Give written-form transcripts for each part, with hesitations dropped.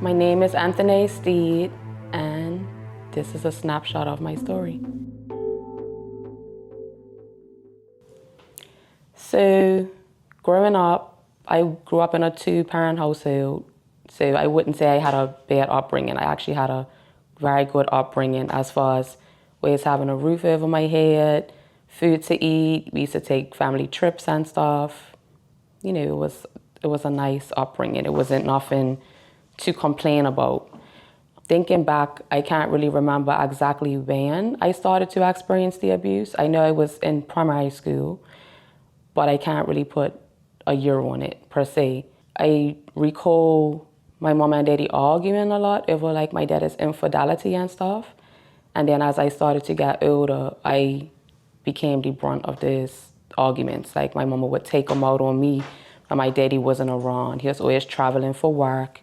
My name is Anthanay Steed, and this is a snapshot of my story. So, growing up, I grew up in a two-parent household. So I wouldn't say I had a bad upbringing. I actually had a very good upbringing as far as always having a roof over my head, food to eat. We used to take family trips and stuff. You know, it was a nice upbringing. It wasn't nothing to complain about. Thinking back, I can't really remember exactly when I started to experience the abuse. I know I was in primary school, but I can't really put a year on it per se. I recall my mom and daddy arguing a lot over like my dad's infidelity and stuff. And then as I started to get older, I became the brunt of these arguments. Like my mama would take them out on me when my daddy wasn't around. He was always traveling for work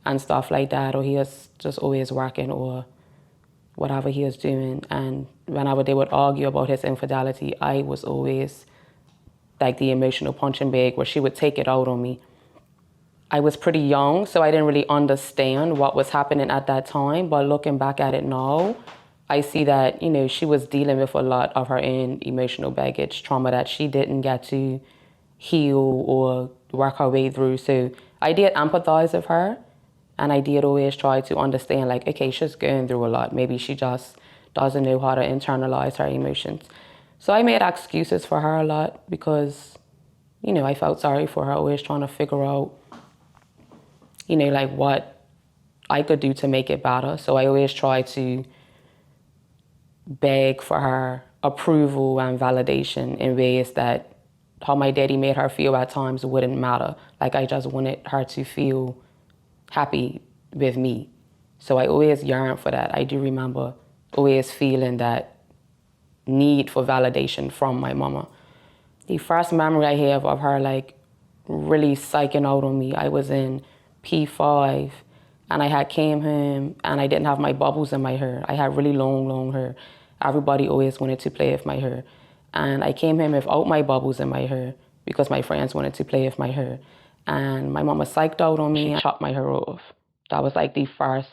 and stuff like that, or he was just always working or whatever he was doing. And whenever they would argue about his infidelity, I was always like the emotional punching bag where she would take it out on me. I was pretty young, so I didn't really understand what was happening at that time. But looking back at it now, I see that, she was dealing with a lot of her own emotional baggage, trauma that she didn't get to heal or work her way through. So I did empathize with her, and I did always try to understand, like, okay, she's going through a lot. Maybe she just doesn't know how to internalize her emotions. So I made excuses for her a lot because, I felt sorry for her, always trying to figure out, like what I could do to make it better. So I always tried to beg for her approval and validation in ways that how my daddy made her feel at times wouldn't matter. Like I just wanted her to feel happy with me. So I always yearned for that. I do remember always feeling that need for validation from my mama. The first memory I have of her like really psyching out on me, I was in P5 and I had came home and I didn't have my bubbles in my hair. I had really long hair. Everybody always wanted to play with my hair. And I came home without my bubbles in my hair because my friends wanted to play with my hair. And my mama psyched out on me and chopped my hair off. That was like the first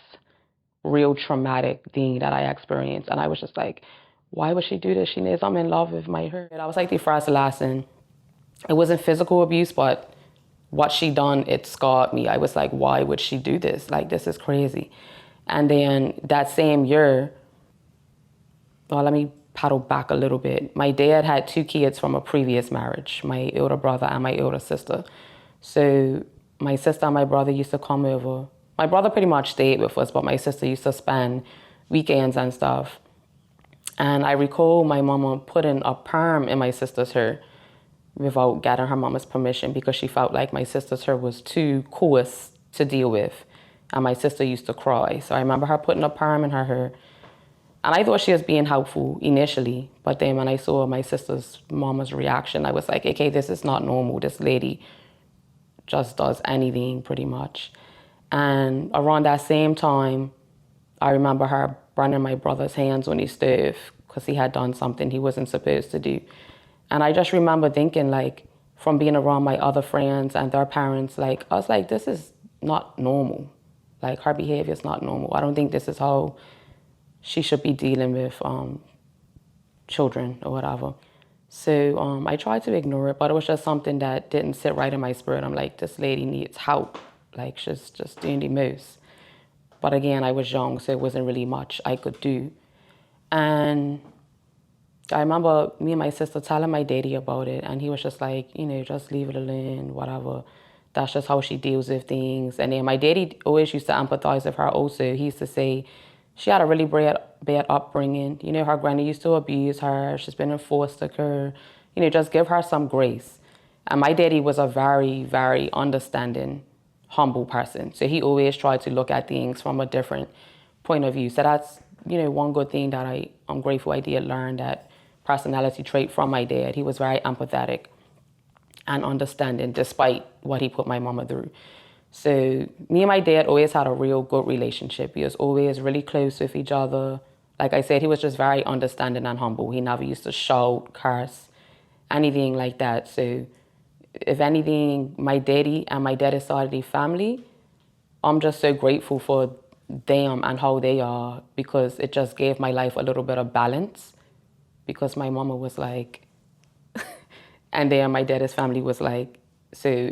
real traumatic thing that I experienced. And I was just like, why would she do this? She knows I'm in love with my hair. That was like the first lesson. It wasn't physical abuse, but what she done, it scarred me. I was like, why would she do this? Like, this is crazy. And then that same year, well, let me paddle back a little bit. My dad had two kids from a previous marriage, my older brother and my older sister. So my sister and my brother used to come over. My brother pretty much stayed with us, but my sister used to spend weekends and stuff. And I recall my mama putting a perm in my sister's hair without getting her mama's permission because she felt like my sister's hair was too coarse to deal with. And my sister used to cry. So I remember her putting a perm in her hair. And I thought she was being helpful initially. But then when I saw my sister's mama's reaction, I was like, okay, this is not normal. This lady just does anything pretty much. And around that same time, I remember her burning my brother's hands on his stove because he had done something he wasn't supposed to do. And I just remember thinking, like, from being around my other friends and their parents, like, I was like, this is not normal. Like, her behavior is not normal. I don't think this is how she should be dealing with children or whatever. So I tried to ignore it, but it was just something that didn't sit right in my spirit. I'm like, this lady needs help. Like, she's just doing the most. But again, I was young, so it wasn't really much I could do. And I remember me and my sister telling my daddy about it, and he was just like, just leave it alone, whatever. That's just how she deals with things. And then my daddy always used to empathize with her also. He used to say she had a really bad upbringing. Her granny used to abuse her. She's been in foster care. Just give her some grace. And my daddy was a very, very understanding, humble person. So he always tried to look at things from a different point of view. So that's, one good thing that I'm grateful I did learn, that personality trait from my dad. He was very empathetic and understanding despite what he put my mama through. So me and my dad always had a real good relationship. We was always really close with each other. Like I said, he was just very understanding and humble. He never used to shout, curse, anything like that. So if anything, my daddy and my daddy's side of the family, I'm just so grateful for them and how they are, because it just gave my life a little bit of balance. Because my mama was like, and then my dad's family was like, so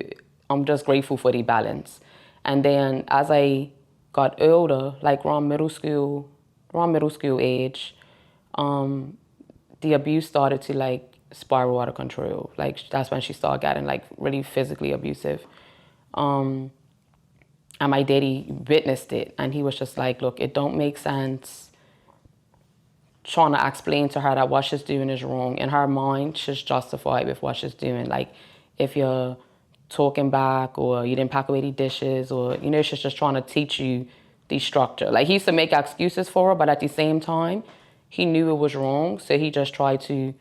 I'm just grateful for the balance. And then as I got older, like around middle school age, um, the abuse started to like spiral out of control. Like that's when she started getting like really physically abusive. Um, and my daddy witnessed it, and he was just like, look, it don't make sense trying to explain to her that what she's doing is wrong. In her mind, she's justified with what she's doing. Like, if you're talking back or you didn't pack away the dishes, or, you know, she's just trying to teach you the structure. Like, he used to make excuses for her, but at the same time, he knew it was wrong. So he just tried to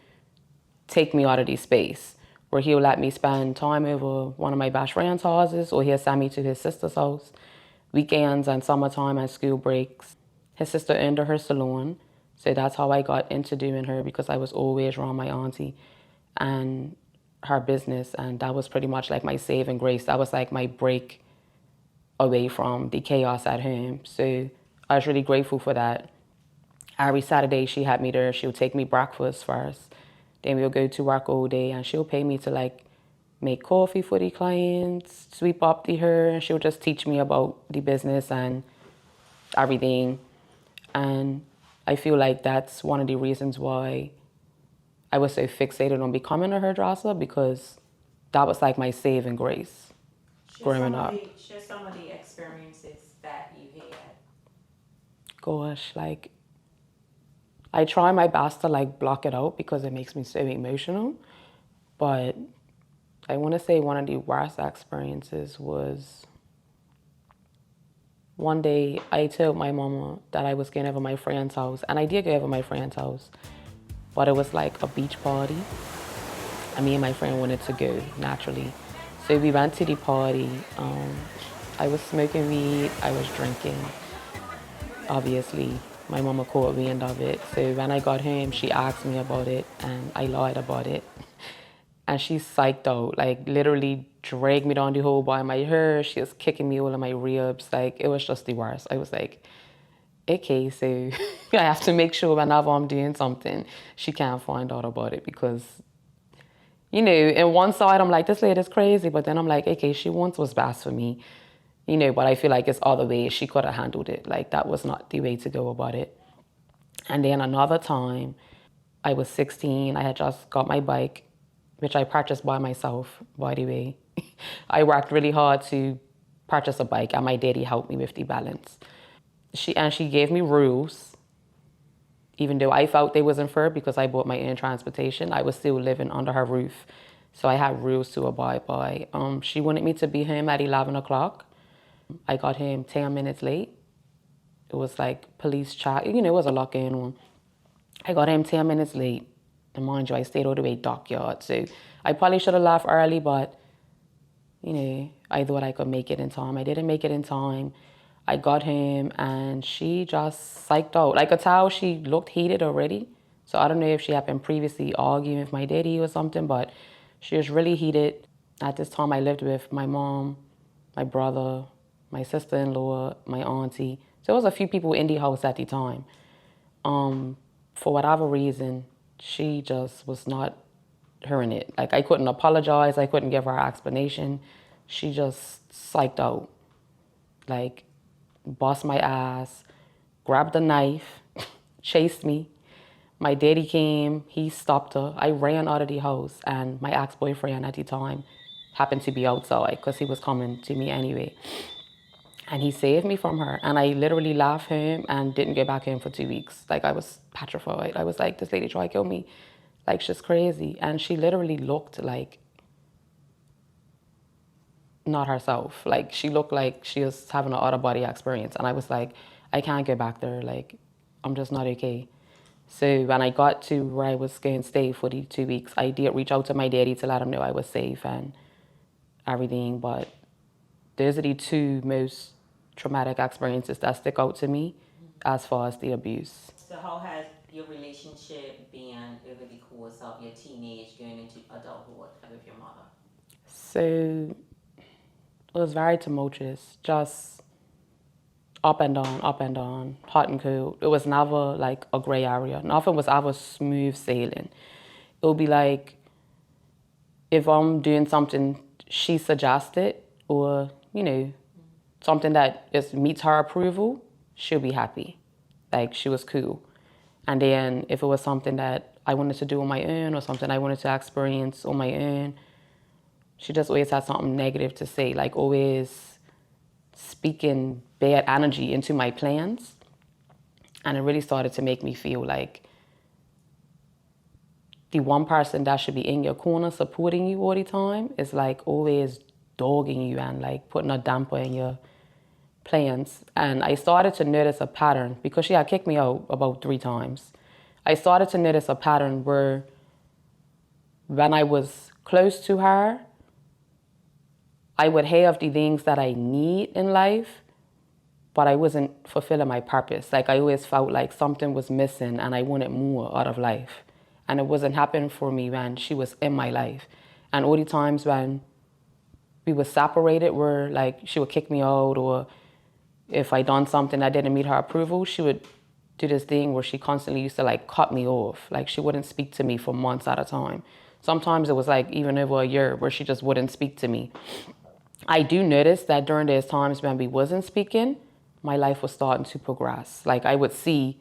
take me out of the space where he'll let me spend time over one of my best friend's houses, or he'll send me to his sister's house weekends and summertime and school breaks. His sister owned her salon, so that's how I got into doing her, because I was always around my auntie and her business, and that was pretty much like my saving grace. That was like my break away from the chaos at home. So I was really grateful for that. Every Saturday she had me there. She would take me breakfast first. Then we'll go to work all day, and she'll pay me to like make coffee for the clients, sweep up the her, and she'll just teach me about the business and everything. And I feel like that's one of the reasons why I was so fixated on becoming a hairdresser, because that was like my saving grace growing up. Share some of the experiences that you had. Gosh, like I try my best to like block it out because it makes me so emotional. But I want to say one of the worst experiences was one day I told my mama that I was going over my friend's house, and I did go over my friend's house, but it was like a beach party, and me and my friend wanted to go naturally. So we went to the party. I was smoking weed, I was drinking. Obviously, my mama caught wind of it. So when I got home, she asked me about it, and I lied about it. And she psyched out, like literally dragged me down the hall by my hair. She was kicking me all in my ribs. Like, it was just the worst. I was like, okay, so I have to make sure whenever I'm doing something, she can't find out about it, because, you know, in one side I'm like, this lady's crazy, but then I'm like, okay, she wants what's best for me, you know, but I feel like it's other ways she could have handled it. Like, that was not the way to go about it. And then another time, I was 16. I had just got my bike, which I purchased by myself, by the way. I worked really hard to purchase a bike, and my daddy helped me with the balance. She gave me rules, even though I felt they wasn't fair because I bought my own transportation. I was still living under her roof, so I had rules to abide by. She wanted me to be home at 11 o'clock. I got home 10 minutes late. It was like police chat. You know, it was a lot going on. I got home 10 minutes late. And mind you, I stayed all the way dockyard. So I probably should have left early, but, you know, I thought I could make it in time. I didn't make it in time. I got home and she just psyched out. I could tell she looked heated already. So I don't know if she had been previously arguing with my daddy or something, but she was really heated. At this time, I lived with my mom, my brother, my sister-in-law, my auntie. So there was a few people in the house at the time. For whatever reason, she just was not hearing it. Like, I couldn't apologize. I couldn't give her an explanation. She just psyched out. Like, bust my ass, grabbed a knife, chased me. My daddy came, he stopped her. I ran out of the house, and my ex-boyfriend at the time happened to be outside because he was coming to me anyway. And he saved me from her. And I literally left him and didn't go back home for 2 weeks. Like, I was petrified. I was like, this lady tried to kill me. Like, she's crazy. And she literally looked like not herself. Like, she looked like she was having an out-of-body experience. And I was like, I can't go back there. Like, I'm just not okay. So when I got to where I was going to stay for the 2 weeks, I did reach out to my daddy to let him know I was safe and everything. But those are the two most traumatic experiences that stick out to me as far as the abuse. So, how has your relationship been over the course of your teenage going into adulthood with your mother? So it was very tumultuous. Just up and down, hot and cold. It was never like a gray area. Nothing was ever smooth sailing. It would be like if I'm doing something she suggested or, something that just meets her approval, she'll be happy. Like she was cool. And then if it was something that I wanted to do on my own or something I wanted to experience on my own, she just always had something negative to say, like always speaking bad energy into my plans. And it really started to make me feel like the one person that should be in your corner supporting you all the time is like always dogging you and like putting a damper in your plans. And I started to notice a pattern because she had kicked me out about 3 times. I started to notice a pattern where when I was close to her, I would have the things that I need in life, but I wasn't fulfilling my purpose. Like I always felt like something was missing and I wanted more out of life. And it wasn't happening for me when she was in my life. And all the times when we were separated where like she would kick me out, or if I done something that didn't meet her approval, she would do this thing where she constantly used to like cut me off. Like she wouldn't speak to me for months at a time. Sometimes it was like even over a year where she just wouldn't speak to me. I do notice that during those times when we wasn't speaking, my life was starting to progress. Like I would see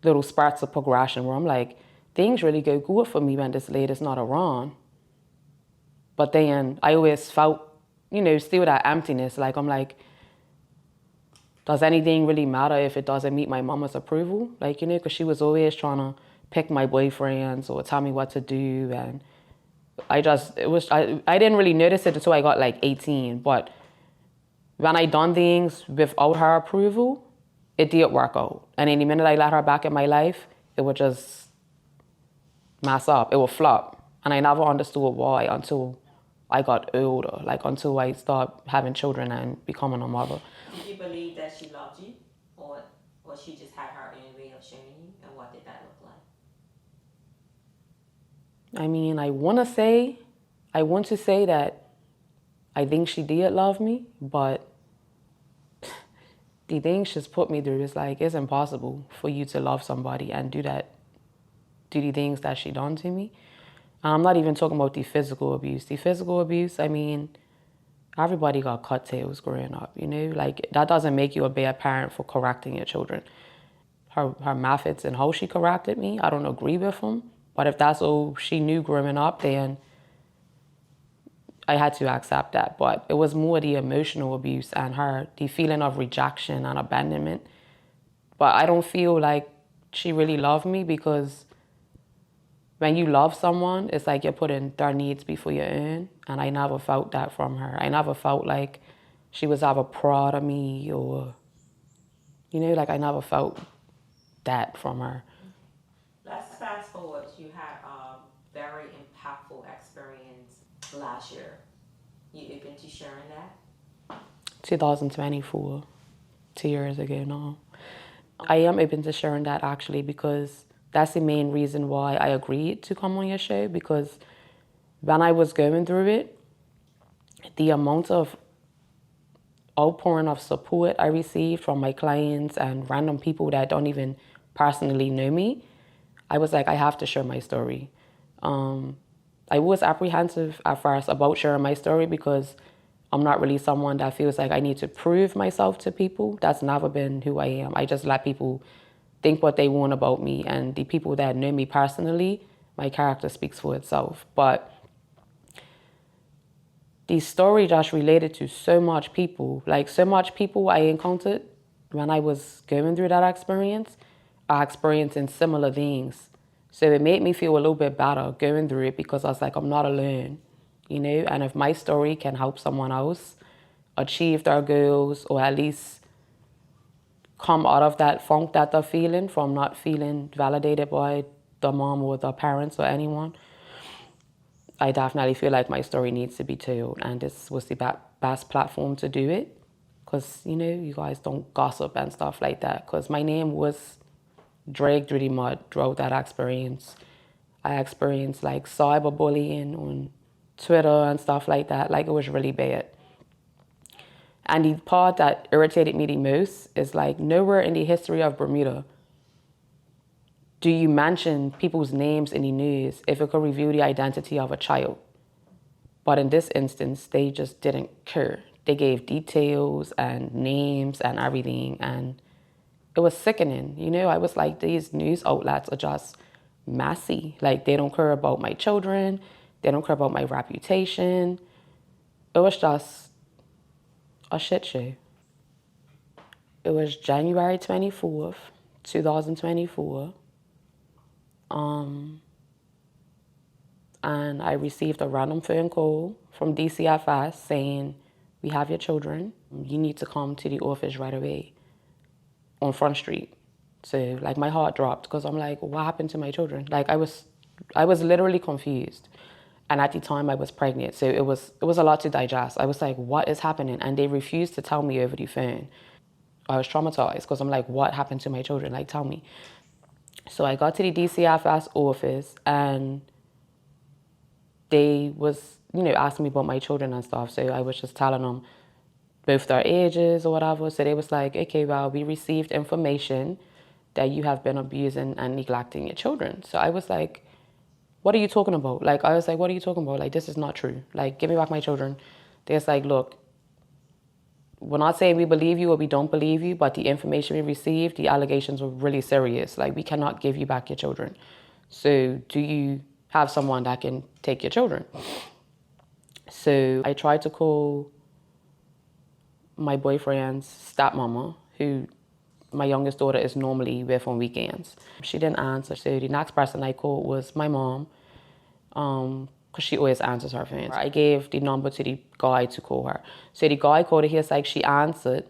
little spurts of progression where I'm like, things really go good for me when this lady's not around. But then I always felt, still that emptiness. Like I'm like, does anything really matter if it doesn't meet my mama's approval? Like, because she was always trying to pick my boyfriends or tell me what to do. And I didn't really notice it until I got like 18. But when I done things without her approval, it did work out. And in the minute I let her back in my life, it would just mess up. It would flop. And I never understood why until I got older, like until I started having children and becoming a mother. Did you believe that she loved you? Or she just had her own way of showing you? And what did that look like? I mean, I want to say that I think she did love me, but the things she's put me through is like, it's impossible for you to love somebody and do the things that she done to me. I'm not even talking about the physical abuse. The physical abuse, I mean, everybody got cut tails growing up, Like, that doesn't make you a bad parent for correcting your children. Her methods and how she corrected me, I don't agree with them. But if that's all she knew growing up, then I had to accept that. But it was more the emotional abuse and the feeling of rejection and abandonment. But I don't feel like she really loved me, because when you love someone, it's like you're putting their needs before your own. And I never felt that from her. I never felt like she was ever proud of me, or, like I never felt that from her. Let's fast forward. You had a very impactful experience last year. You open to sharing that? 2024, 2 years ago now. I am open to sharing that actually, because that's the main reason why I agreed to come on your show, because when I was going through it, the amount of outpouring of support I received from my clients and random people that don't even personally know me, I was like, I have to share my story. I was apprehensive at first about sharing my story because I'm not really someone that feels like I need to prove myself to people. That's never been who I am. I just let people think what they want about me, and the people that know me personally, my character speaks for itself. But the story just related to so much people, I encountered when I was going through that experience are experiencing similar things. So it made me feel a little bit better going through it, because I was like, I'm not alone, and if my story can help someone else achieve their goals, or at least come out of that funk that they're feeling from not feeling validated by the mom or the parents or anyone, I definitely feel like my story needs to be told, and this was the best platform to do it, because, you guys don't gossip and stuff like that, because my name was dragged through the mud throughout that experience. I experienced like cyberbullying on Twitter and stuff like that. Like, it was really bad. And the part that irritated me the most is like nowhere in the history of Bermuda do you mention people's names in the news if it could reveal the identity of a child. But in this instance, they just didn't care. They gave details and names and everything, and it was sickening. You know, I was like, these news outlets are just messy. Like, they don't care about my children. They don't care about my reputation. It was just a shit show. It was January 24th, 2024. And I received a random phone call from DCFS saying, we have your children. You need to come to the office right away on Front Street. So like my heart dropped because I'm like, what happened to my children? Like I was literally confused. And at the time I was pregnant. So it was a lot to digest. I was like, what is happening? And they refused to tell me over the phone. I was traumatized because I'm like, what happened to my children? Like, tell me. So I got to the DCFS office and they was, asking me about my children and stuff. So I was just telling them both their ages or whatever. So they was like, okay, well, we received information that you have been abusing and neglecting your children. So I was like, what are you talking about? Like, I was like, what are you talking about? Like, this is not true. Like, give me back my children. They was like, look, we're not saying we believe you or we don't believe you, but the information we received, the allegations were really serious. Like, we cannot give you back your children. So do you have someone that can take your children? So I tried to call my boyfriend's stepmama, who my youngest daughter is normally with on weekends. She didn't answer. So the next person I called was my mom, because she always answers her phone. I gave the number to the guy to call her. So the guy called her, he was like, she answered,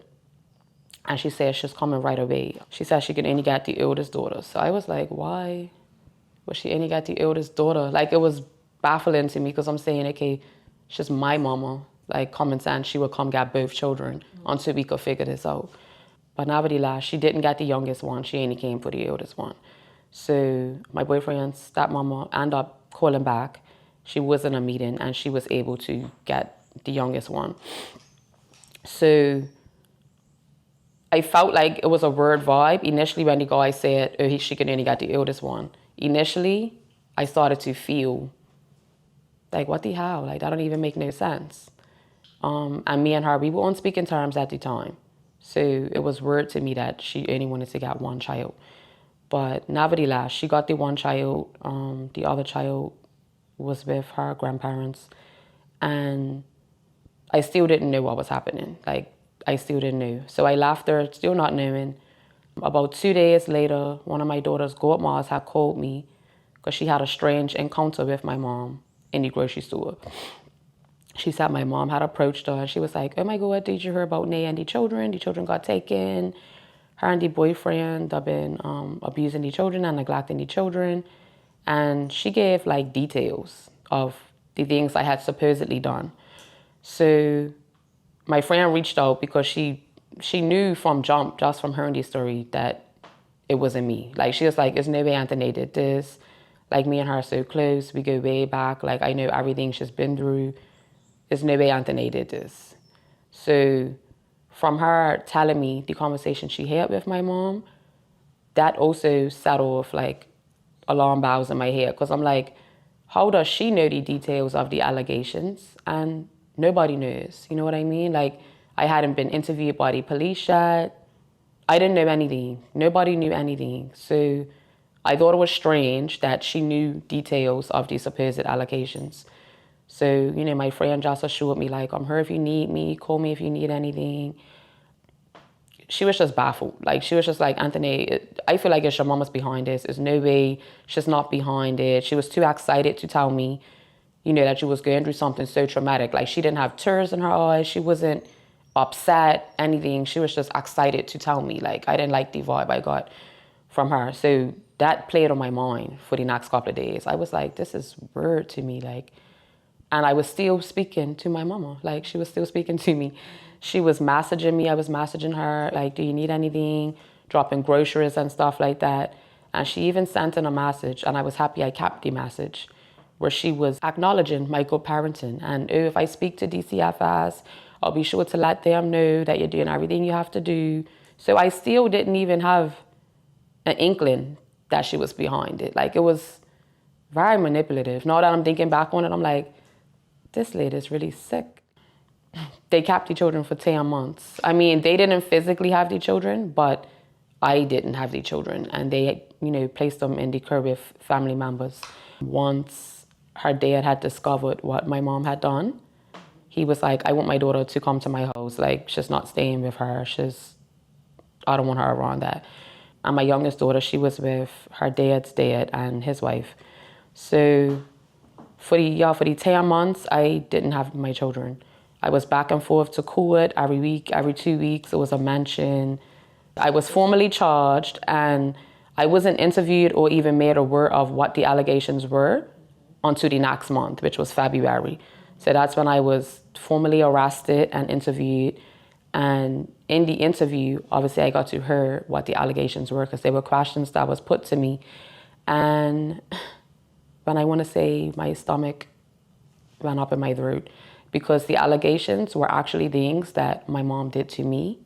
and she said she's coming right away. She said she could only get the eldest daughter. So I was like, why would she only get the eldest daughter? Like, it was baffling to me because I'm saying, okay, she's my mama. Like, common sense, she would come get both children until we could figure this out. But nevertheless, she didn't get the youngest one. She only came for the eldest one. So my boyfriend's stepmama ended up calling back. She was in a meeting and she was able to get the youngest one. So I felt like it was a weird vibe. Initially, when the guy said, oh, she could only get the eldest one. Initially, I started to feel like, what the hell? Like, that don't even make no sense. And me and her, we were on speaking terms at the time. So it was weird to me that she only wanted to get one child. But nevertheless, she got the one child. The other child was with her grandparents. And I still didn't know what was happening. Like, I still didn't know. So I left her, still not knowing. About 2 days later, one of my daughter's godmas had called me because she had a strange encounter with my mom in the grocery store. She said my mom had approached her and she was like, oh my God, did you hear about Nay and the children? The children got taken. Her and the boyfriend have been abusing the children and neglecting the children. And she gave like details of the things I had supposedly done. So my friend reached out because she knew from jump, just from hearing the story, that it wasn't me. Like, she was like, there's no way Anthanay did this. Like, me and her are so close. We go way back. Like, I know everything she's been through. There's no way Anthanay did this. So from her telling me the conversation she had with my mom, that also set off like alarm bells in my head. Because I'm like, how does she know the details of the allegations? And nobody knows. You know what I mean? Like, I hadn't been interviewed by the police yet. I didn't know anything. Nobody knew anything. So I thought it was strange that she knew details of the supposed allegations. So, my friend just assured me, like, I'm here if you need me, call me if you need anything. She was just baffled. Like, she was just like, Anthanay, I feel like it's your mama's behind this. There's no way she's not behind it. She was too excited to tell me, that she was going through something so traumatic. Like, she didn't have tears in her eyes. She wasn't upset, anything. She was just excited to tell me. Like, I didn't like the vibe I got from her. So that played on my mind for the next couple of days. I was like, this is weird to me. Like, and I was still speaking to my mama. Like, she was still speaking to me. She was messaging me. I was messaging her, like, do you need anything? Dropping groceries and stuff like that. And she even sent in a message, and I was happy I kept the message, where she was acknowledging my good parenting. And if I speak to DCFS, I'll be sure to let them know that you're doing everything you have to do. So I still didn't even have an inkling that she was behind it. Like, it was very manipulative. Now that I'm thinking back on it, I'm like, this lady's really sick. They kept the children for 10 months. I mean, they didn't physically have the children, but I didn't have the children. And they, placed them in the care with family members. Once her dad had discovered what my mom had done, he was like, I want my daughter to come to my house. Like, she's not staying with her. I don't want her around that. And my youngest daughter, she was with her dad's dad and his wife. So for the 10 months, I didn't have my children. I was back and forth to court every week, every 2 weeks. It was a mention. I was formally charged, and I wasn't interviewed or even made aware of what the allegations were until the next month, which was February. So that's when I was formally arrested and interviewed. And in the interview, obviously, I got to hear what the allegations were, because there were questions that was put to me. And when I want to say, my stomach ran up in my throat, because the allegations were actually things that my mom did to me.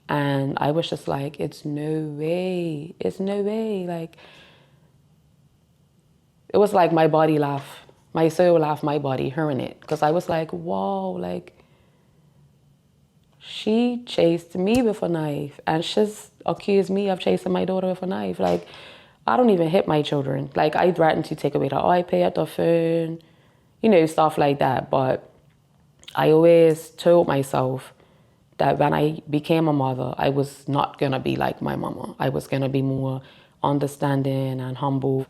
And I was just like, it's no way. Like, it was like my body laughed, my soul laughed, my body hearing it. Because I was like, whoa, like, she chased me with a knife, and she's accused me of chasing my daughter with a knife. Like, I don't even hit my children. Like, I threatened to take away the iPad, the phone, stuff like that. But I always told myself that when I became a mother, I was not gonna be like my mama. I was gonna be more understanding and humble.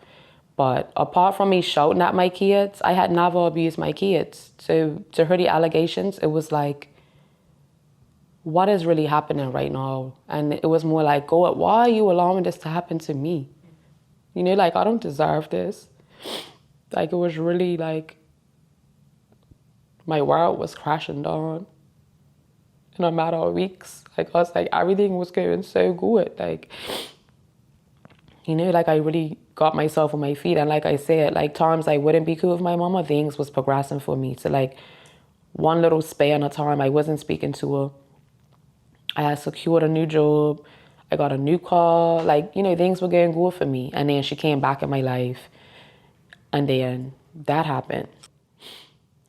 But apart from me shouting at my kids, I had never abused my kids. So to hear the allegations, it was like, what is really happening right now? And it was more like, God, why are you allowing this to happen to me? Like, I don't deserve this. Like, it was really like, my world was crashing down in a matter of weeks. Like, I was like, everything was going so good. Like, like, I really got myself on my feet. And like I said, like, times I wouldn't be cool with my mama, things was progressing for me. So like, one little span of time, I wasn't speaking to her. I had secured a new job. I got a new car. Like, things were going good for me. And then she came back in my life. And then that happened.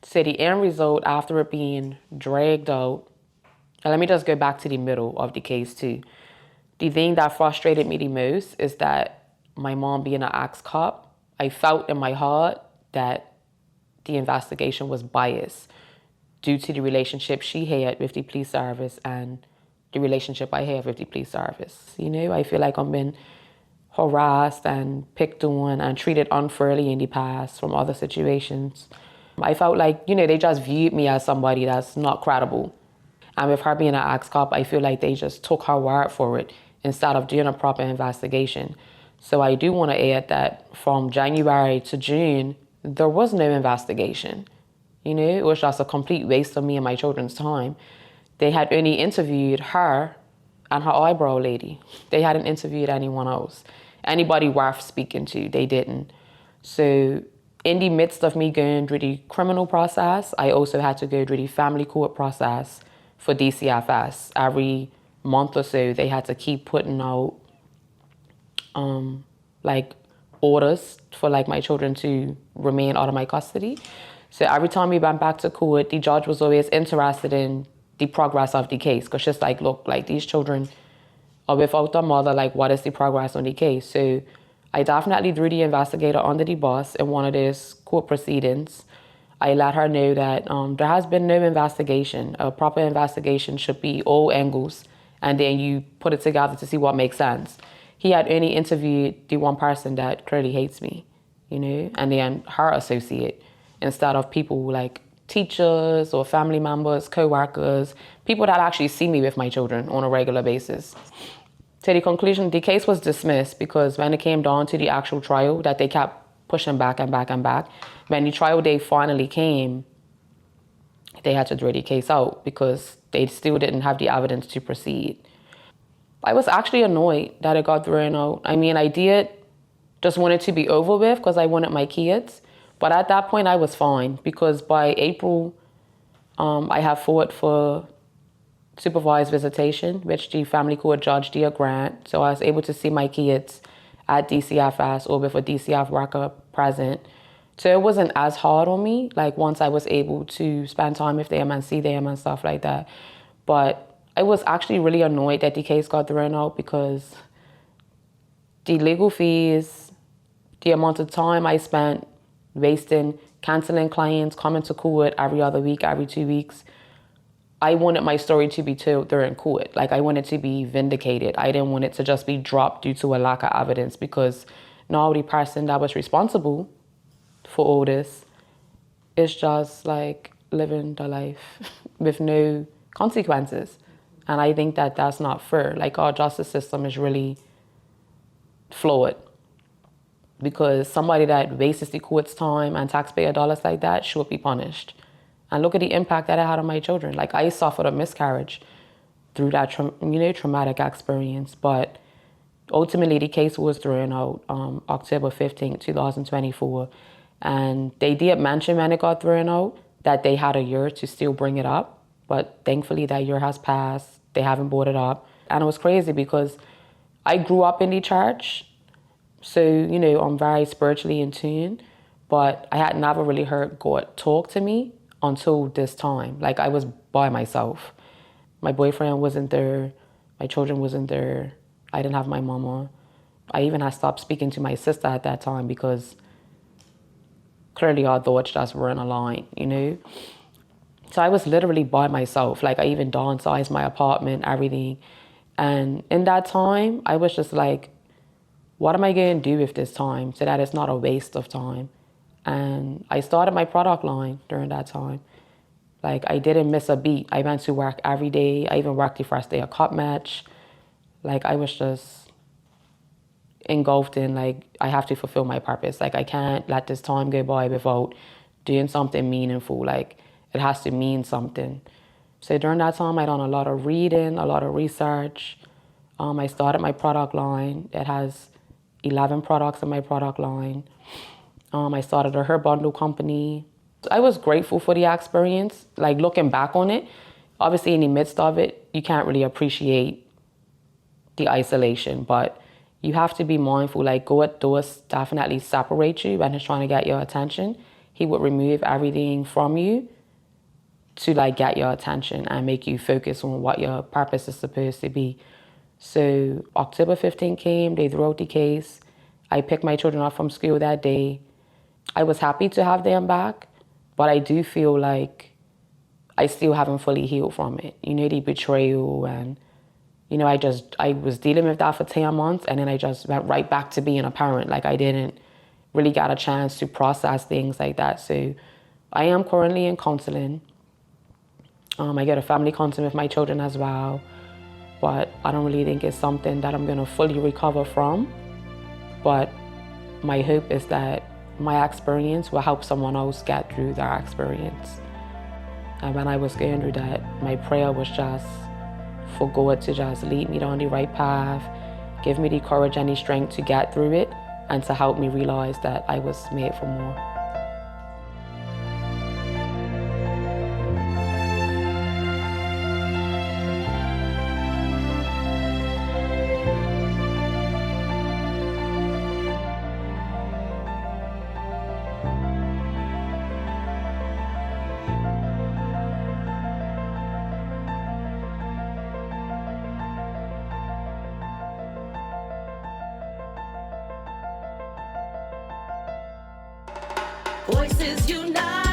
So the end result, after it being dragged out, and let me just go back to the middle of the case too. The thing that frustrated me the most is that my mom being an ex-cop, I felt in my heart that the investigation was biased due to the relationship she had with the police service and the relationship I have with the police service. I feel like I'm been harassed and picked on and treated unfairly in the past from other situations. I felt like, they just viewed me as somebody that's not credible. And with her being an ex-cop, I feel like they just took her word for it instead of doing a proper investigation. So I do want to add that from January to June, there was no investigation. It was just a complete waste of me and my children's time. They had only interviewed her and her eyebrow lady. They hadn't interviewed anyone else. Anybody worth speaking to, they didn't. So in the midst of me going through the criminal process, I also had to go through the family court process for DCFS. Every month or so, they had to keep putting out like orders for like my children to remain out of my custody. So every time we went back to court, the judge was always interested in the progress of the case, because she's like, look, like, these children are without their mother, like, what is the progress on the case? So I definitely threw the investigator under the bus in one of these court proceedings. I let her know that there has been no investigation. A proper investigation should be all angles, and then you put it together to see what makes sense. He had only interviewed the one person that clearly hates me, and then her associate, instead of people like teachers or family members, co-workers, people that actually see me with my children on a regular basis. To the conclusion, the case was dismissed because when it came down to the actual trial, that they kept pushing back and back and back. When the trial day finally came, they had to throw the case out because they still didn't have the evidence to proceed. I was actually annoyed that it got thrown out. I mean, I did just want it to be over with because I wanted my kids. But at that point, I was fine because by April, I have fought for supervised visitation, which the family court judge did grant. So I was able to see my kids at DCFS or with a DCF worker present. So it wasn't as hard on me, like once I was able to spend time with them and see them and stuff like that. But I was actually really annoyed that the case got thrown out because the legal fees, the amount of time I spent wasting, canceling clients, coming to court every other week, every 2 weeks. I wanted my story to be told during court. Like, I wanted to be vindicated. I didn't want it to just be dropped due to a lack of evidence, because now the person that was responsible for all this is just like living the life with no consequences. And I think that that's not fair. Like, our justice system is really flawed, because somebody that wastes the court's time and taxpayer dollars like that should be punished. And look at the impact that it had on my children. Like, I suffered a miscarriage through that traumatic experience. But ultimately, the case was thrown out October 15th, 2024. And they did mention when it got thrown out that they had a year to still bring it up. But thankfully, that year has passed. They haven't brought it up. And it was crazy because I grew up in the church. So, I'm very spiritually in tune. But I had never really heard God talk to me until this time. Like, I was by myself. My boyfriend wasn't there. My children wasn't there. I didn't have my mama. I even had stopped speaking to my sister at that time because clearly our thoughts just weren't aligned, So I was literally by myself. Like, I even downsized my apartment, everything. And in that time, I was just like, what am I going to do with this time so that it's not a waste of time? And I started my product line during that time. Like, I didn't miss a beat. I went to work every day. I even worked the first day of cup match. Like, I was just engulfed in, like, I have to fulfill my purpose. Like, I can't let this time go by without doing something meaningful. Like, it has to mean something. So during that time, I done a lot of reading, a lot of research. I started my product line. It has 11 products in my product line. I started a hair bundle company. I was grateful for the experience. Like, looking back on it, obviously in the midst of it, you can't really appreciate the isolation, but you have to be mindful. Like, God does definitely separate you when he's trying to get your attention. He would remove everything from you to, like, get your attention and make you focus on what your purpose is supposed to be. So October 15th came, they threw out the case. I picked my children up from school that day. I was happy to have them back, but I do feel like I still haven't fully healed from it. The betrayal, and, I was dealing with that for 10 months, and then I just went right back to being a parent. Like, I didn't really get a chance to process things like that. So I am currently in counseling. I get a family counseling with my children as well, but I don't really think it's something that I'm going to fully recover from. But my hope is that my experience will help someone else get through their experience. And when I was going through that, my prayer was just for God to just lead me down the right path, give me the courage and the strength to get through it, and to help me realize that I was made for more. Voices unite.